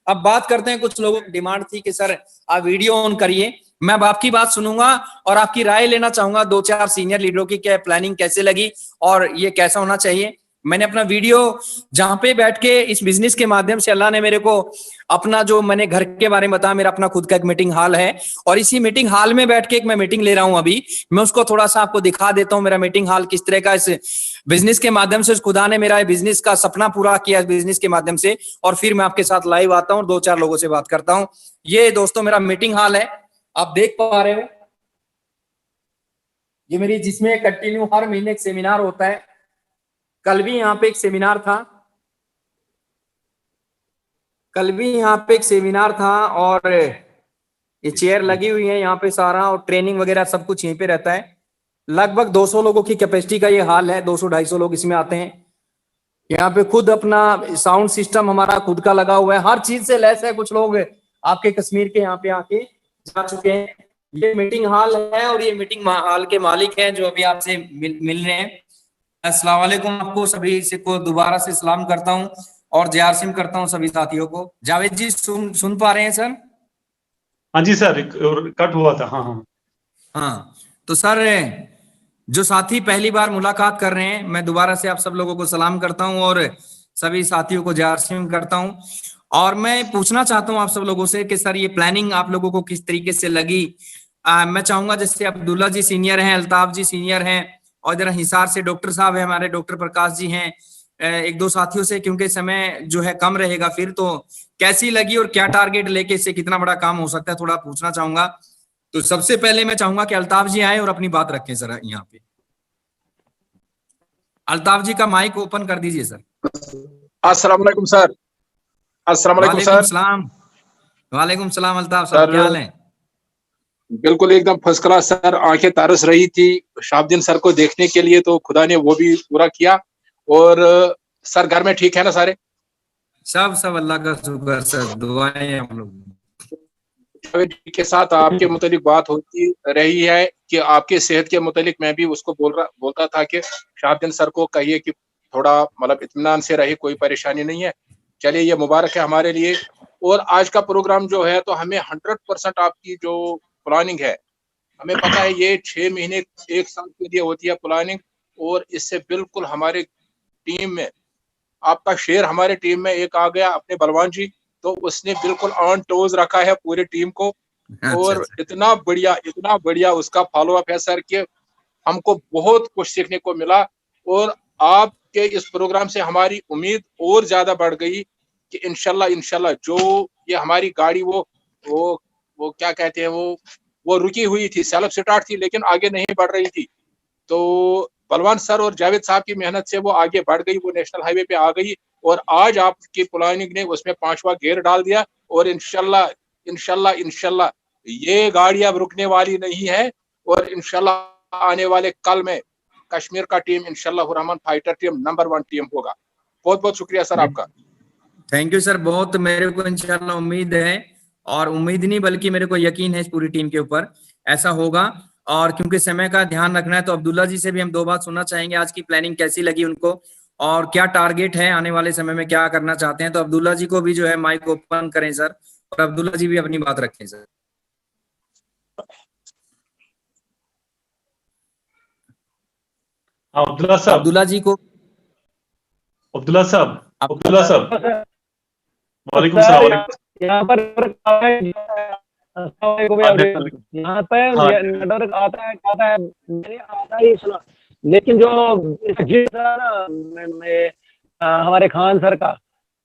अब बात करते हैं, कुछ लोगों की डिमांड थी कि सर आप वीडियो ऑन करिए, मैं अब आपकी बात सुनूंगा और आपकी राय लेना चाहूंगा दो चार सीनियर लीडरों की, क्या प्लानिंग कैसे लगी और ये कैसा होना चाहिए। मैंने अपना वीडियो जहां पे बैठ के इस बिजनेस के माध्यम से अल्लाह ने मेरे को अपना, जो मैंने घर के बारे में बताया, मेरा अपना खुद का एक मीटिंग हॉल है और इसी मीटिंग हॉल में बैठ के एक मैं मीटिंग ले रहा हूं अभी, मैं उसको थोड़ा सा आपको दिखा देता हूं, मेरा मीटिंग हॉल किस तरह का, इस बिजनेस के माध्यम से खुदा ने मेरा बिजनेस का सपना पूरा किया इस बिजनेस के माध्यम से। और फिर मैं आपके साथ लाइव आता हूं, दो चार लोगों से बात करता हूं। ये दोस्तों मेरा मीटिंग हॉल है, आप देख पा रहे हो, ये मेरी, जिसमें कंटिन्यू हर महीने एक सेमिनार होता है। कल भी यहाँ पे एक सेमिनार था, और ये चेयर लगी हुई है यहाँ पे सारा, और ट्रेनिंग वगैरह सब कुछ यहीं पे रहता है। लगभग 200 लोगों की कैपेसिटी का ये हाल है, 200-250 लोग इसमें आते हैं। यहाँ पे खुद अपना साउंड सिस्टम हमारा खुद का लगा हुआ है, हर चीज से लैस है। कुछ लोग आपके कश्मीर के यहाँ पे आके जा चुके हैं। ये मीटिंग हॉल है और ये मीटिंग हॉल के मालिक हैं जो अभी आपसे मिल रहे हैं। अस्सलाम वालेकुम, आपको सभी से को दोबारा से सलाम करता हूँ और जय सिम करता हूँ सभी साथियों को। जावेद जी सुन पा रहे हैं सर? हाँ जी सर, कट हुआ था। हाँ हाँ हाँ, तो सर जो साथी पहली बार मुलाकात कर रहे हैं, मैं दोबारा से आप सब लोगों को सलाम करता हूं और सभी साथियों को जारसीम करता हूं। और मैं पूछना चाहता हूं आप सब लोगों से कि सर ये प्लानिंग आप लोगों को किस तरीके से लगी। मैं चाहूंगा जैसे अब्दुल्ला जी सीनियर हैं, अल्ताफ जी सीनियर हैं, और इधर हिसार से डॉक्टर साहब हैं, हमारे डॉक्टर प्रकाश जी हैं, एक दो साथियों से, क्योंकि समय जो है कम रहेगा फिर, तो कैसी लगी और क्या टारगेट लेके इससे कितना बड़ा काम हो सकता है, थोड़ा पूछना चाहूंगा। तो सबसे पहले मैं चाहूंगा कि अल्ताफ जी आए और अपनी बात रखें सर यहाँ पे। अल्ताफ जी का माइक ओपन कर दीजिए सर। अस्सलाम वालेकुम सर। अस्सलाम वालेकुम सर। वालेकुम सलाम अल्ताफ साहब, क्या हाल है? बिल्कुल एकदम फर्स्ट क्लास सर। आंखें तरस रही थी शाहबुद्दीन सर को देखने के लिए, तो खुदा ने वो भी पूरा किया। और सर घर में ठीक है ना सारे? सब अल्लाह का शुक्र सर, दुआएं हम लोग। जावेद जी के साथ आपके मुतालिक बात होती रही है कि आपके सेहत के मुतालिक मैं भी उसको बोलता था कि शाहबुद्दीन सर को कहिए कि थोड़ा मतलब इत्मीनान से रहे, कोई परेशानी नहीं है। चलिए ये मुबारक है हमारे लिए। और आज का प्रोग्राम जो है, तो हमें 100% आपकी जो प्लानिंग है, हमें पता है ये 6 महीने 1 साल के लिए होती है प्लानिंग। और इससे बिल्कुल हमारे टीम में आपका शेर, हमारे टीम में एक आ गया अपने बलवान जी, तो उसने बिल्कुल ऑन टोज रखा है पूरी टीम को। और इतना बढ़िया उसका फॉलो अप है सर कि हमको बहुत कुछ सीखने को मिला। और आपके इस प्रोग्राम से हमारी उम्मीद और ज्यादा बढ़ गई कि इंशाल्लाह जो ये हमारी गाड़ी वो क्या कहते हैं, वो रुकी हुई थी, सेल्फ स्टार्ट थी लेकिन आगे नहीं बढ़ रही थी। तो बलवान सर और जावेद साहब की मेहनत से वो आगे बढ़ गई, वो नेशनल हाईवे पे आ गई। और आज आपकी प्लानिंग ने उसमें 5वां गियर डाल दिया। और इंशाल्लाह ये गाड़ी अब रुकने वाली नहीं है। और इंशाल्लाह आने वाले कल में कश्मीर का टीम इंशाल्लाह Rahman fighter team number 1 team होगा। बहुत बहुत शुक्रिया सर आपका। थैंक यू सर, बहुत मेरे को इंशाल्लाह उम्मीद है, और उम्मीद नहीं बल्कि मेरे को यकीन है इस पूरी टीम के ऊपर ऐसा होगा। और क्योंकि समय का ध्यान रखना है, तो अब्दुल्ला जी से भी हम दो बात सुनना चाहेंगे, आज की प्लानिंग कैसी लगी उनको और क्या टारगेट है, आने वाले समय में क्या करना चाहते हैं। तो अब्दुल्ला जी को भी जो है माइक ओपन करें सर, और अब्दुल्ला जी भी अपनी बात रखें सर। अब्दुल्ला साहब, अब्दुल्ला जी को, अब्दुल्ला साहब वालेकुम सलाम। यहाँ पर यहाँ पे नेटवर्क आता है मैंने आता ही सुना, लेकिन जो हमारे खान सर का,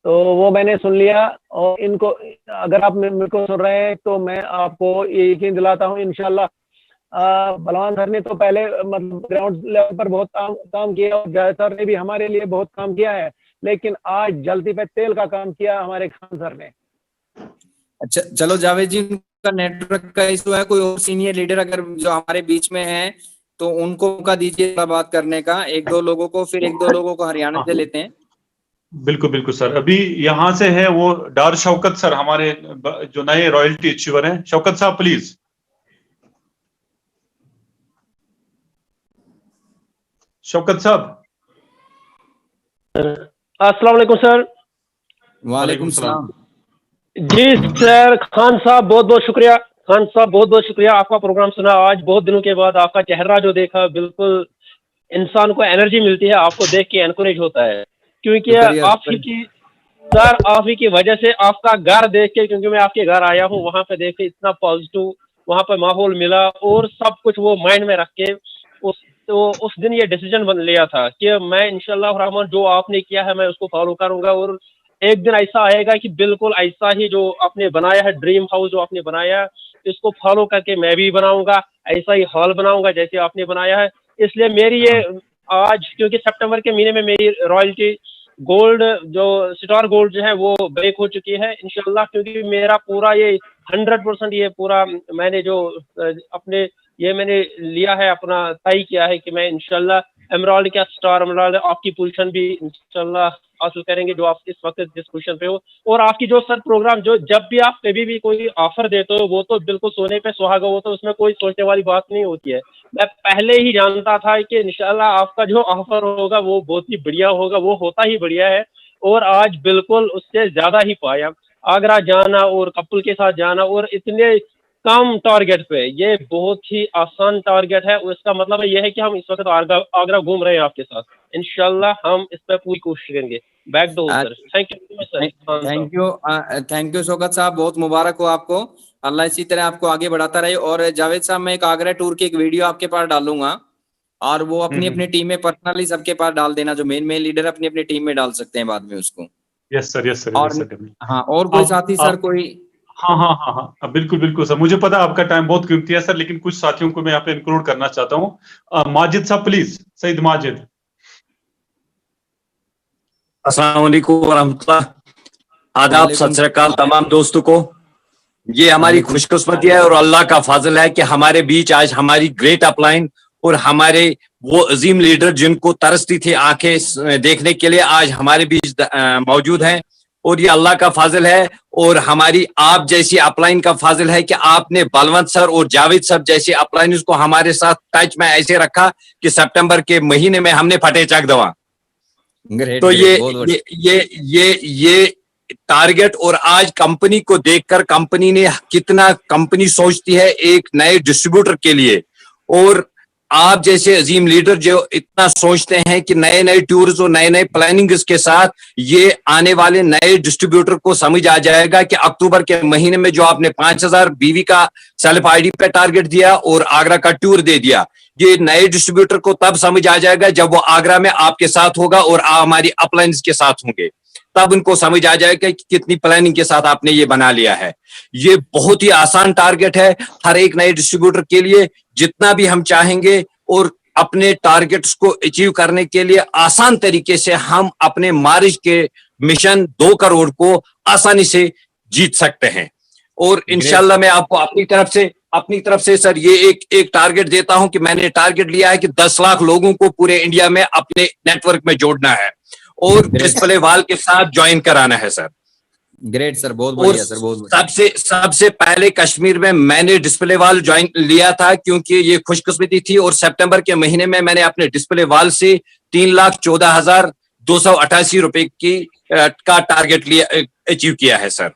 तो वो मैंने सुन लिया। और इनको, अगर आप मेरे को सुन रहे हैं, तो मैं आपको ये यकीन दिलाता हूँ इंशाल्लाह। बलवान सर ने तो पहले मतलब ग्राउंड लेवल पर बहुत काम किया, और जावेद सर ने भी हमारे लिए बहुत काम किया है, लेकिन आज जल्दी पे तेल का काम किया हमारे खान सर ने। अच्छा चलो, जावेद जी का नेटवर्क का इशू है, कोई और सीनियर लीडर अगर जो हमारे बीच में है तो उनको मौका दीजिए बात करने का, एक दो लोगों को, फिर एक दो लोगों को हरियाणा से लेते हैं। बिल्कुल सर। अभी यहाँ से है वो डार शौकत सर, हमारे जो नए रॉयल्टी अचीवर हैं। शौकत साहब प्लीज। शौकत साहब। अस्सलाम वालेकुम सर। वालेकुम सलाम। जी सर, खान साहब बहुत बहुत शुक्रिया। खान साहब बहुत बहुत शुक्रिया, आपका प्रोग्राम सुना आज बहुत दिनों के बाद, आपका चेहरा जो देखा, बिल्कुल इंसान को एनर्जी मिलती है, आपको देख के एनकरेज होता है, क्योंकि शुक्रिया आप ही की सर, आप ही की वजह से आपका घर देख के, क्योंकि मैं आपके घर आया हूँ, वहां पे देख के इतना पॉजिटिव वहां पे माहौल मिला, और सब कुछ वो माइंड में रख के उस दिन ये डिसीजन बन लिया था कि मैं इंशाल्लाह रहमान जो आपने किया है मैं उसको फॉलो करूंगा, और एक दिन ऐसा आएगा कि बिल्कुल ऐसा ही जो आपने बनाया है, ड्रीम हाउस जो आपने बनाया है, इसको फॉलो करके मैं भी बनाऊंगा, ऐसा ही हॉल बनाऊंगा जैसे आपने बनाया है। इसलिए मेरी ये आज, क्योंकि सितंबर के महीने में मेरी रॉयल्टी गोल्ड जो स्टार गोल्ड जो है वो ब्रेक हो चुकी है इंशाल्लाह, क्योंकि मेरा पूरा ये 100% ये पूरा मैंने जो अपने ये मैंने लिया है, अपना तय किया है कि मैं इंशाल्लाह एमराल्ड का स्टार एमराल्ड आपकी पोजीशन भी इंशाल्लाह हासिल करेंगे, जो आप इस वक्त जिस पोजीशन पे हो। और आपकी जो सर प्रोग्राम जो जब भी आप कभी भी कोई ऑफर देते हो वो तो बिल्कुल सोने पे सुहागा, वो तो उसमें कोई सोचने वाली बात नहीं होती है। मैं पहले ही जानता था कि इंशाल्लाह आपका जो ऑफर होगा वो बहुत ही बढ़िया होगा, वो होता ही बढ़िया है, और आज बिल्कुल उससे ज्यादा ही पाया। आगरा जाना और कपल के साथ जाना, और इतने कम टारगेट पे, ये बहुत ही आसान टारगेट है। उसका मतलब है यह है कि हम इस वक्त आगरा घूम रहे हैं आपके साथ, इंशाल्लाह हम इस पर पूरी कोशिश करेंगे। Back door sir, thank you sir. Thank you Shaukat साहब, बहुत मुबारक हो आपको, अल्लाह इसी तरह आपको आगे बढ़ाता रहे। और जावेद साहब, मैं एक आगरा टूर की एक वीडियो आपके पास डालूंगा, और वो अपनी अपनी टीम में पर्सनली सबके पास डाल देना, जो मेन लीडर अपनी अपनी टीम में डाल सकते हैं बाद में उसको। यस सर, यस सर, और यस सर। हाँ, और कोई साथी सर कोई? हाँ हाँ हाँ हाँ, बिल्कुल बिल्कुल सर, मुझे पता है आपका टाइम बहुत कीमती है सर, लेकिन कुछ साथियों को मैं यहाँ पे इंक्लूड करना चाहता हूँ। माजिद साहब प्लीज, सईद माजिद। अस्सलाम वालेकुम वरहमतुल्लाह, आदाब, सत श्री अकाल तमाम दोस्तों को। ये हमारी खुशकिस्मती है और अल्लाह का फजल है कि हमारे बीच आज हमारी ग्रेट अपलाइन और हमारे वो अजीम लीडर जिनको तरसती थी आंखें देखने के लिए, आज हमारे बीच मौजूद हैं। और ये अल्लाह का फाजिल है, और हमारी आप जैसी अपलाइन का फाजिल है कि आपने बलवंत सर और जावेद सर जैसे अपलाइन को हमारे साथ टच में ऐसे रखा कि सितंबर के महीने में हमने फटे चक दवा। तो ये टारगेट, और आज कंपनी को देखकर कंपनी ने कितना, कंपनी सोचती है एक नए डिस्ट्रीब्यूटर के लिए, और आप जैसे अजीम लीडर जो इतना सोचते हैं कि नए नए टूर्स और नए नए प्लानिंग के साथ ये आने वाले नए डिस्ट्रीब्यूटर को समझ आ जाएगा कि अक्टूबर के महीने में जो आपने 5000 बीवी का सेल्फ आईडी पे टारगेट दिया और आगरा का टूर दे दिया, ये नए डिस्ट्रीब्यूटर को तब समझ आ जाएगा जब वो आगरा में आपके साथ होगा और हमारी अपलाइंस के साथ होंगे, तब उनको समझ आ जाएगा कि कितनी प्लानिंग के साथ आपने ये बना लिया है। ये बहुत ही आसान टारगेट है हर एक नए डिस्ट्रीब्यूटर के लिए, जितना भी हम चाहेंगे और अपने टारगेट्स को अचीव करने के लिए आसान तरीके से हम अपने मार्च के मिशन 2 करोड़ को आसानी से जीत सकते हैं। और इंशाल्लाह मैं आपको अपनी तरफ से सर ये एक टारगेट देता हूं कि मैंने टारगेट लिया है कि 10 लाख लोगों को पूरे इंडिया में अपने नेटवर्क में जोड़ना है और डिस्प्ले वाल के साथ ज्वाइन कराना है सर। ग्रेट सर, बहुत बढ़िया सर, बहुत बढ़िया। सबसे पहले कश्मीर में मैंने डिस्प्ले वाल ज्वाइन लिया था क्योंकि ये खुशकिस्मती थी, और सितंबर के महीने में मैंने अपने डिस्प्ले वाल से 3,14,288 रुपए का टारगेट लिया, अचीव किया है सर।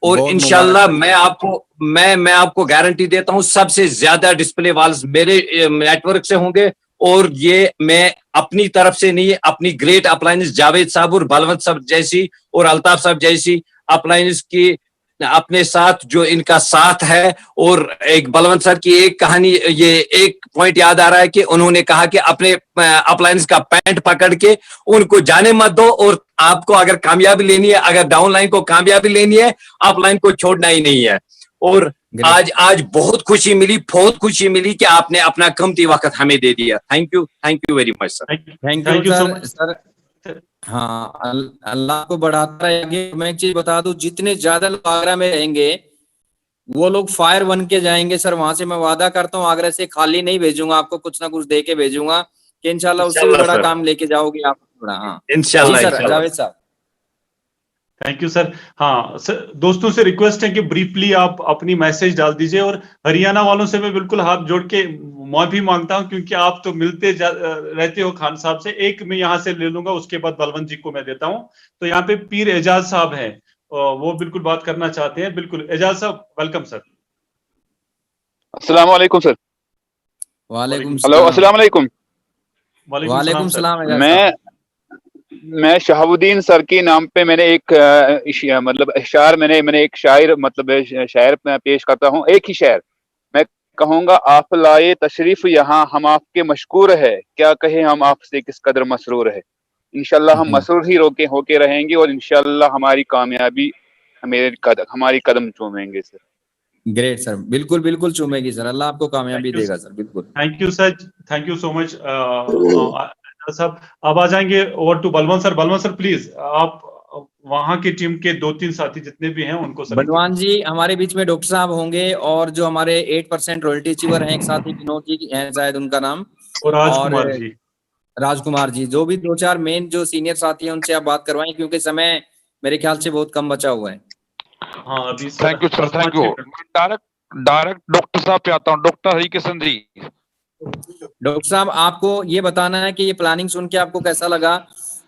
और इंशाल्लाह मैं आपको गारंटी देता हूं सबसे ज्यादा डिस्प्ले वाल्स मेरे नेटवर्क से होंगे, और ये मैं अपनी तरफ से नहीं, अपनी ग्रेट अप्लायंस जावेद साहब और बलवंत साहब जैसी और अल्ताफ साहब जैसी अप्लायंस की अपने साथ जो इनका साथ है। और एक बलवंत सर की एक कहानी, ये एक पॉइंट याद आ रहा है कि उन्होंने कहा कि अपने अप्लायंस का पैंट पकड़ के उनको जाने मत दो, और आपको अगर कामयाबी लेनी है, अगर डाउनलाइन को कामयाबी लेनी है, अपलाइन को छोड़ना ही नहीं है। और आज बहुत खुशी मिली कि आपने अपना कीमती वक्त हमें दे दिया। Thank you very much sir. Thank you sir. हाँ, अल्लाह को बढ़ाता रहेंगे। मैं एक चीज बता दूं, जितने ज्यादा लोग आगरा में रहेंगे वो लोग फायर बन के जाएंगे सर वहां से। मैं वादा करता हूँ आगरा से खाली नहीं भेजूंगा, आपको कुछ ना कुछ दे के भेजूंगा कि इंशाल्लाह उससे भी बड़ा काम लेके जाओगे आप। हाँ इंशाल्लाह सर। जावेद साहब थैंक यू सर। हाँ सर, दोस्तों से रिक्वेस्ट है कि ब्रीफली आप अपनी मैसेज डाल दीजिए, और हरियाणा वालों से मैं बिल्कुल हाथ जोड़ के माफी मांगता हूं क्योंकि आप तो मिलते रहते हो खान साहब से। एक मैं यहाँ से ले लूंगा, उसके बाद बलवंत जी को मैं देता हूं। तो यहाँ पे पीर एजाज साहब हैं, वो बिल्कुल बात करना चाहते हैं। बिल्कुल एजाज साहब, वेलकम सर। अस्सलाम वालेकुम सर। वालेकुम हेलो, सलाम। अस्सलाम वालेकुम। वालेकुम सर। सलाम एजाज साहब। मैं शहाबुद्दीन सर के नाम पे मैंने एक मतलब इशार मैंने एक शायर मतलब शायर पेश करता हूँ, एक ही शायर मैं कहूँगा। आप लाए तशरीफ यहाँ, हम आपके मशकूर है, क्या कहे हम आपसे किस कदर मसरूर है। इंशाल्लाह हम मसरूर ही होके रहेंगे और इंशाल्लाह हमारी कामयाबी हमारी कदम चूमेंगे सर। ग्रेट सर, बिल्कुल बिल्कुल चूमेगी सर, अल्लाह आपको कामयाबी देगा सर, बिल्कुल। Thank you sir, thank you so much साहब। अब आ जाएंगे over to Balwant sir. Balwant sir please, आप वहां की टीम के 2-3 साथी जितने भी हैं उनको सर। बलवान जी हमारे बीच में डॉक्टर साहब होंगे, और जो हमारे 8% रॉयल्टी अचीवर हैं, एक साथी विनोद जी हैं शायद उनका नाम, और राजकुमार जी, राजकुमार जी, जो भी 2-4 मेन जो सीनियर साथी हैं उनसे आप बात करवाएं, क्योंकि समय मेरे ख्याल से बहुत कम बचा हुआ है। हाँ अभी thank you sir, thank you. Direct doctor साहब पे आता हूँ, डॉक्टर हरिकिशन जी। डॉक्टर साहब, आपको ये बताना है कि ये प्लानिंग सुन के आपको कैसा लगा,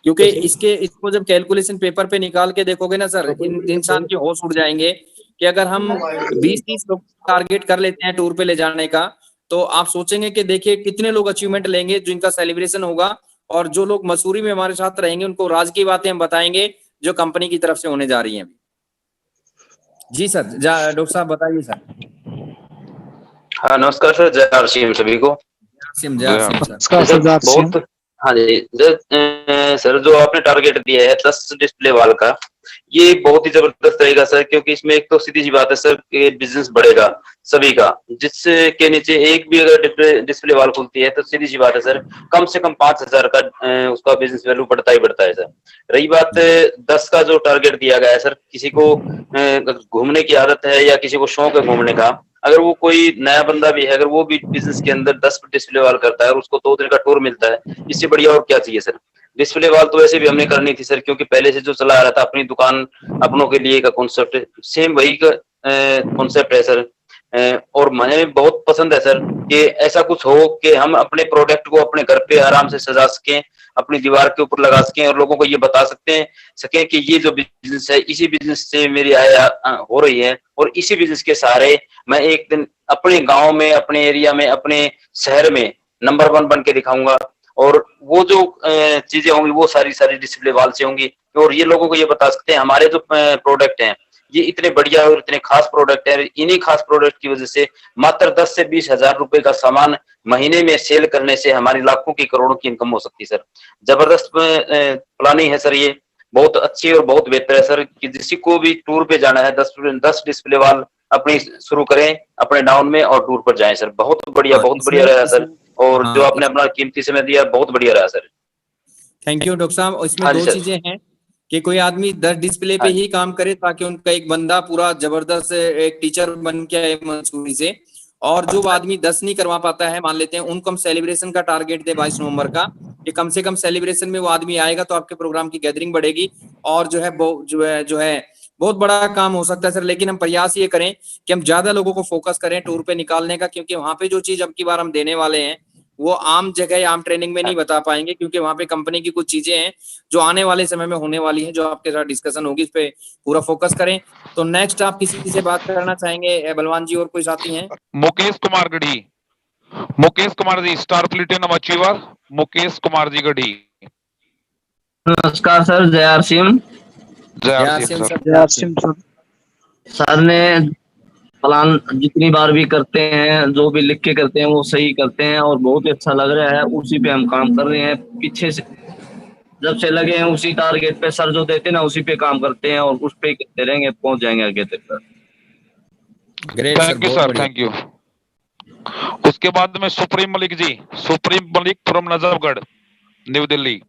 क्योंकि इसको जब कैलकुलेशन पेपर पे निकाल के देखोगे ना सर, इंसान के होश उड़ जाएंगे कि अगर हम 20-30 लोग टारगेट कर लेते हैं टूर पे ले जाने का, तो आप सोचेंगे कि देखिए कितने लोग अचीवमेंट लेंगे जिनका सेलिब्रेशन होगा, और जो लोग मसूरी में हमारे साथ रहेंगे उनको राज की बातें हम बताएंगे जो कंपनी की तरफ से होने जा रही हैं। जी सर, डॉक्टर साहब बताइए सर। हाँ नमस्कार सर, जय आरसीएम सभी को। जय आरसीएम सर। बहुत हाँ जी सर, जो आपने टारगेट दिया है 10 डिस्प्ले वाल का, ये बहुत ही जबरदस्त रहेगा सर, क्योंकि इसमें एक तो सीधी सी बात है सर कि बिजनेस बढ़ेगा सभी का, जिसके नीचे एक भी अगर डिस्प्ले वाल खुलती है तो सीधी सी बात है सर, कम से कम 5,000 का उसका बिजनेस वैल्यू बढ़ता ही बढ़ता है सर। रही बात 10 का जो टारगेट दिया गया है सर, किसी को घूमने की आदत है या किसी को शौक है घूमने का, अगर वो कोई नया बंदा भी है, अगर वो भी बिजनेस के अंदर 10 डिस्प्ले वाल करता है और उसको 2 दिन का टूर मिलता है, इससे बढ़िया और क्या चाहिए सर। डिस्प्ले वाल तो वैसे भी हमने करनी थी सर, क्योंकि पहले से जो चला आ रहा था अपनी दुकान अपनों के लिए का कॉन्सेप्ट, सेम वही का कॉन्सेप्ट है सर। और मुझे बहुत पसंद है सर कि ऐसा कुछ हो कि हम अपने प्रोडक्ट को अपने घर पे आराम से सजा सकें, अपनी दीवार के ऊपर लगा सकें और लोगों को ये बता सकें कि ये जो बिजनेस है, इसी बिजनेस से मेरी आय हो रही है, और इसी बिजनेस के सहारे मैं एक दिन अपने गांव में, अपने एरिया में, अपने शहर में नंबर 1 बन के दिखाऊंगा। और वो जो चीजें होंगी वो सारी डिस्प्ले वाल से होंगी, और ये लोगों को ये बता सकते हैं हमारे जो प्रोडक्ट हैं ये इतने बढ़िया और इतने खास प्रोडक्ट है। इन्हीं खास प्रोडक्ट की वजह से मात्र 10 से 20 हजार रुपए का सामान महीने में सेल करने से हमारी लाखों की करोड़ों की इनकम हो सकती है सर। जबरदस्त प्लानिंग है सर, ये बहुत अच्छी और बहुत बेहतर है सर कि किसी को भी टूर पे जाना है 10 डिस्प्ले वाल अपनी शुरू करें अपने डाउन में और टूर पर जाएं सर। बहुत बढ़िया रहा सर, और जो आपने अपना कीमती समय दिया बहुत बढ़िया रहा सर। थैंक यू डॉक्टर साहब। इसमें 2 चीजें हैं कि कोई आदमी 10 डिस्प्ले पे ही काम करे ताकि उनका एक बंदा पूरा जबरदस्त एक टीचर बन के आए मंसूरी से, और जो आदमी 10 नहीं करवा पाता है, मान लेते हैं उनको हम सेलिब्रेशन का टारगेट दे 22 नवंबर का, कि कम से कम सेलिब्रेशन में वो आदमी आएगा तो आपके प्रोग्राम की गैदरिंग बढ़ेगी, और जो है बहुत बड़ा काम हो सकता है सर। लेकिन हम प्रयास ये करें कि हम ज्यादा लोगों को फोकस करें टूर पे निकालने का, क्योंकि वहां पे जो चीज अब की बार हम देने वाले हैं वो आम जगह आम ट्रेनिंग में नहीं बता पाएंगे, क्योंकि वहां पे कंपनी की कुछ चीजें हैं जो आने वाले समय में होने वाली हैं, जो आपके साथ डिस्कशन होगी, इस पे पूरा फोकस करें। तो नेक्स्ट आप किसी से बात करना चाहेंगे बलवान जी, और कोई साथी हैं? Mukesh Kumar Garhi, Mukesh Kumar ji, star platinum achiever Mukesh Kumar ji Garhi. नमस्कार सर, जय आरसीएम। जय आरसीएम सर। जय आरसीएम सर ने प्लान जितनी बार भी करते हैं, जो भी लिख के करते हैं वो सही करते हैं और बहुत ही अच्छा लग रहा है। उसी पे हम काम कर रहे हैं, पीछे से जब से लगे हैं उसी टारगेट पे सर जो देते हैं ना उसी पे काम करते हैं और उस पे करते रहेंगे, पहुंच जाएंगे आगे तक sir. Great thank you sir, thank you. उसके बाद में सुप्रीम मलिक जी, सुप्रीम मलिक फ्रॉम नजफगढ़ न्यू दिल्ली।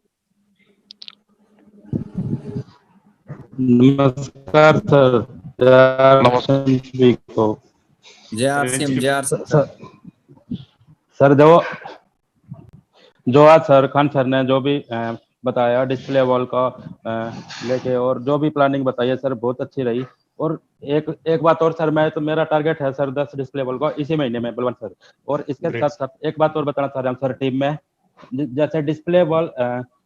नमस्कार सर। जय आरसीएम सर। जो आज सर खान सर ने जो भी बताया डिस्प्ले वॉल का लेके, और जो भी प्लानिंग बताई है सर बहुत अच्छी रही। और एक बात और सर, मैं तो मेरा टारगेट है सर 10 डिस्प्ले वॉल का इसी महीने में बलवंत सर। और इसके साथ साथ एक बात और बताना चाह रहा हूँ सर, टीम में जैसे डिस्प्ले वॉल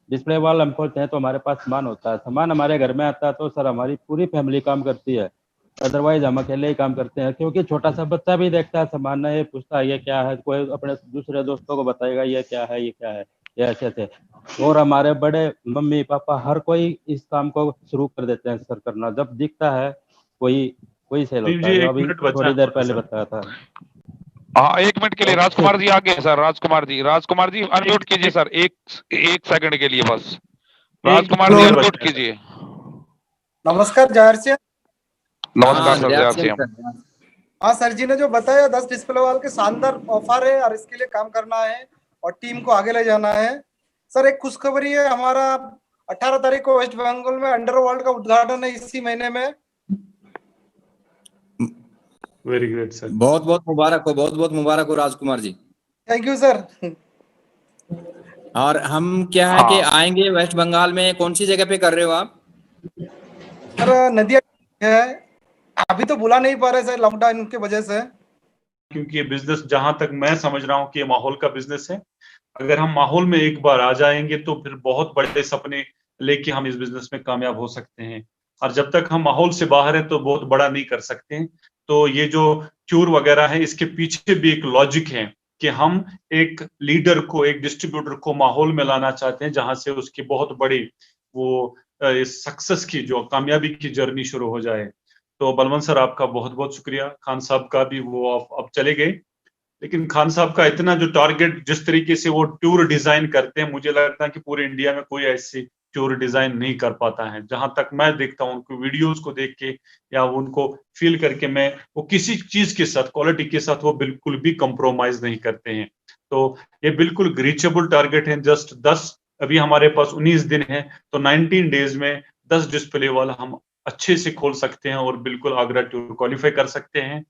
डिस्प्ले वॉल हम खोलते हैं तो हमारे पास सामान होता है, सामान हमारे घर में आता है तो सर हमारी पूरी फैमिली काम करती है, अदरवाइज हम अकेले ही काम करते हैं, क्योंकि छोटा सा बच्चा भी देखता है सामान, ये पूछता है ये क्या है, कोई अपने दूसरे दोस्तों को बताएगा ये क्या है ये क्या है, ये ऐसे थे। और हमारे बड़े मम्मी पापा हर कोई इस काम को शुरू कर देते हैं सर करना, जब दिखता है कोई सेल होता है। अभी थोड़ी देर पहले बताया था। हाँ, 1 मिनट के लिए राजकुमार जी आगे सर। राजकुमार जी अनम्यूट कीजिए सर, एक सेकंड के लिए बस। राजकुमार जी अनम्यूट कीजिए। नमस्कार जाहिर से। नमस्कार सर, जय श्री राम। हाँ सर जी ने जो बताया 10 डिस्प्ले वाल के शानदार ऑफर है और इसके लिए काम करना है और टीम को आगे ले जाना है। सर एक खुशखबरी है, हमारा 18 तारीख को वेस्ट बंगाल में अंडरवर्ल्ड का उद्घाटन है इसी महीने में। वेरी ग्रेट सर, बहुत बहुत मुबारक हो Rajkumar ji. Thank you sir. और हम क्या है कि आएंगे वेस्ट बंगाल में, कौन सी जगह पे कर रहे हो आप? सर नदिया है, अभी तो बुला नहीं पा रहे सर लॉकडाउन की वजह से, क्योंकि ये बिजनेस जहां तक मैं समझ रहा हूँ कि ये माहौल का बिजनेस है। अगर हम माहौल में एक बार आ जाएंगे तो फिर बहुत बड़े सपने लेके हम इस बिजनेस में कामयाब हो सकते हैं, और जब तक हम माहौल से बाहर है तो बहुत बड़ा नहीं कर सकते हैं। तो ये जो क्यूर वगैरह है इसके पीछे भी एक लॉजिक है कि हम एक लीडर को, एक डिस्ट्रीब्यूटर को माहौल में लाना चाहते हैं जहां से उसकी बहुत बड़ी वो सक्सेस की, जो कामयाबी की जर्नी शुरू हो जाए। तो बलवंत सर आपका बहुत बहुत शुक्रिया। खान साहब का भी, वो अब चले गए, लेकिन खान साहब का इतना जो टारगेट, जिस तरीके से वो टूर डिजाइन करते हैं, मुझे लगता है कि पूरे इंडिया में कोई ऐसी टूर डिजाइन नहीं कर पाता है। जहां तक मैं देखता हूँ उनको वीडियोस को देख के या उनको फील करके, मैं वो किसी चीज के साथ, क्वालिटी के साथ वो बिल्कुल भी कंप्रोमाइज नहीं करते हैं। तो ये बिल्कुल रीचेबल टारगेट है। जस्ट 10, अभी हमारे पास 19 दिन है, तो 19 डेज में 10 डिस्प्ले वाला हम अच्छे से खोल सकते हैं और बिल्कुल आगरा टूर क्वालिफाई कर सकते हैं।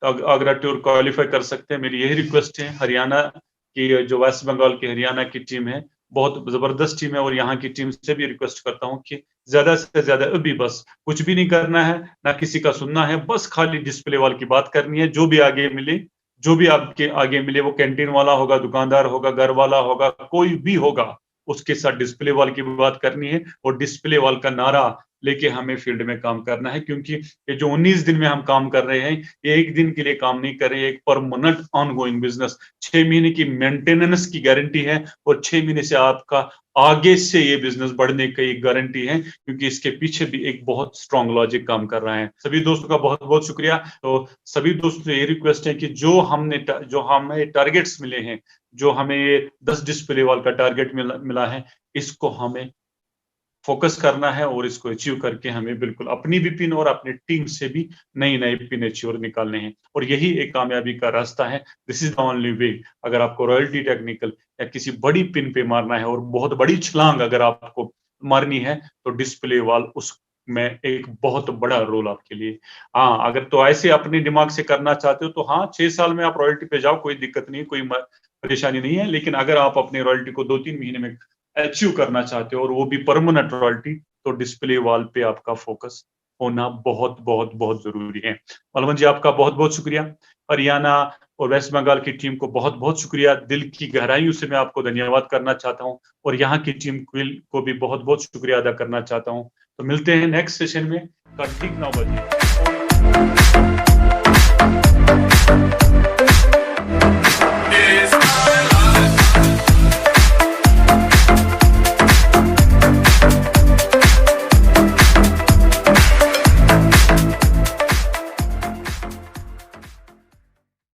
आगरा टूर क्वालिफाई कर सकते हैं। मेरी यही रिक्वेस्ट है। हरियाणा की, जो वेस्ट बंगाल की हरियाणा की टीम है, बहुत जबरदस्त टीम है, और यहाँ की टीम से भी रिक्वेस्ट करता हूँ कि ज्यादा से ज्यादा अभी बस कुछ भी नहीं करना है, ना किसी का सुनना है, बस खाली डिस्प्ले वाल की बात करनी है। जो भी आगे मिले, जो भी आपके आगे मिले, वो कैंटीन वाला होगा, दुकानदार होगा, घर वाला होगा, कोई भी होगा, उसके साथ डिस्प्ले वाल की बात करनी है और डिस्प्ले वाल का नारा लेके हमें फील्ड में काम करना है। क्योंकि ये जो 19 दिन में हम काम कर रहे हैं, ये एक दिन के लिए काम नहीं कर रहे हैं, एक परमानेंट ऑनगोइंग बिजनेस। 6 महीने की मेंटेनेंस की गारंटी है और 6 महीने से आपका आगे से ये बिजनेस बढ़ने की गारंटी है, क्योंकि इसके पीछे भी एक बहुत स्ट्रॉन्ग लॉजिक काम कर रहा है। सभी दोस्तों का बहुत बहुत शुक्रिया। तो सभी दोस्तों से ये रिक्वेस्ट है कि जो हमें टारगेट्स मिले हैं, जो हमें ये 10 डिस्प्ले वाल का टारगेट मिला है, इसको हमें फोकस करना है और इसको अचीव करके हमें बिल्कुल अपनी भी पिन और अपनी टीम से भी नई नई पिन अचीव निकालने हैं, और यही एक कामयाबी का रास्ता है। This is the only way. अगर आपको रॉयल्टी टेक्निकल या किसी बड़ी पिन पे मारना है और बहुत बड़ी छलांग अगर आपको मारनी है, तो डिस्प्ले वाल उसमें एक बहुत बड़ा रोल आपके लिए। हाँ, अगर तो ऐसे अपने दिमाग से करना चाहते हो तो हाँ, 6 साल में आप रॉयल्टी पे जाओ, कोई दिक्कत नहीं, कोई परेशानी नहीं है। लेकिन अगर आप अपनी रॉयल्टी को 2-3 महीने में अचीव करना चाहते हो और वो भी परमानेंट रॉयल्टी, तो डिस्प्ले वाल पे आपका फोकस होना बहुत बहुत बहुत जरूरी है। बलवंत जी आपका बहुत बहुत शुक्रिया। हरियाणा और वेस्ट बंगाल की टीम को बहुत बहुत शुक्रिया। दिल की गहराइयों से मैं आपको धन्यवाद करना चाहता हूँ, और यहाँ की टीम को भी बहुत बहुत शुक्रिया अदा करना चाहता हूँ। तो मिलते हैं नेक्स्ट सेशन में, ठीक 9 बजे।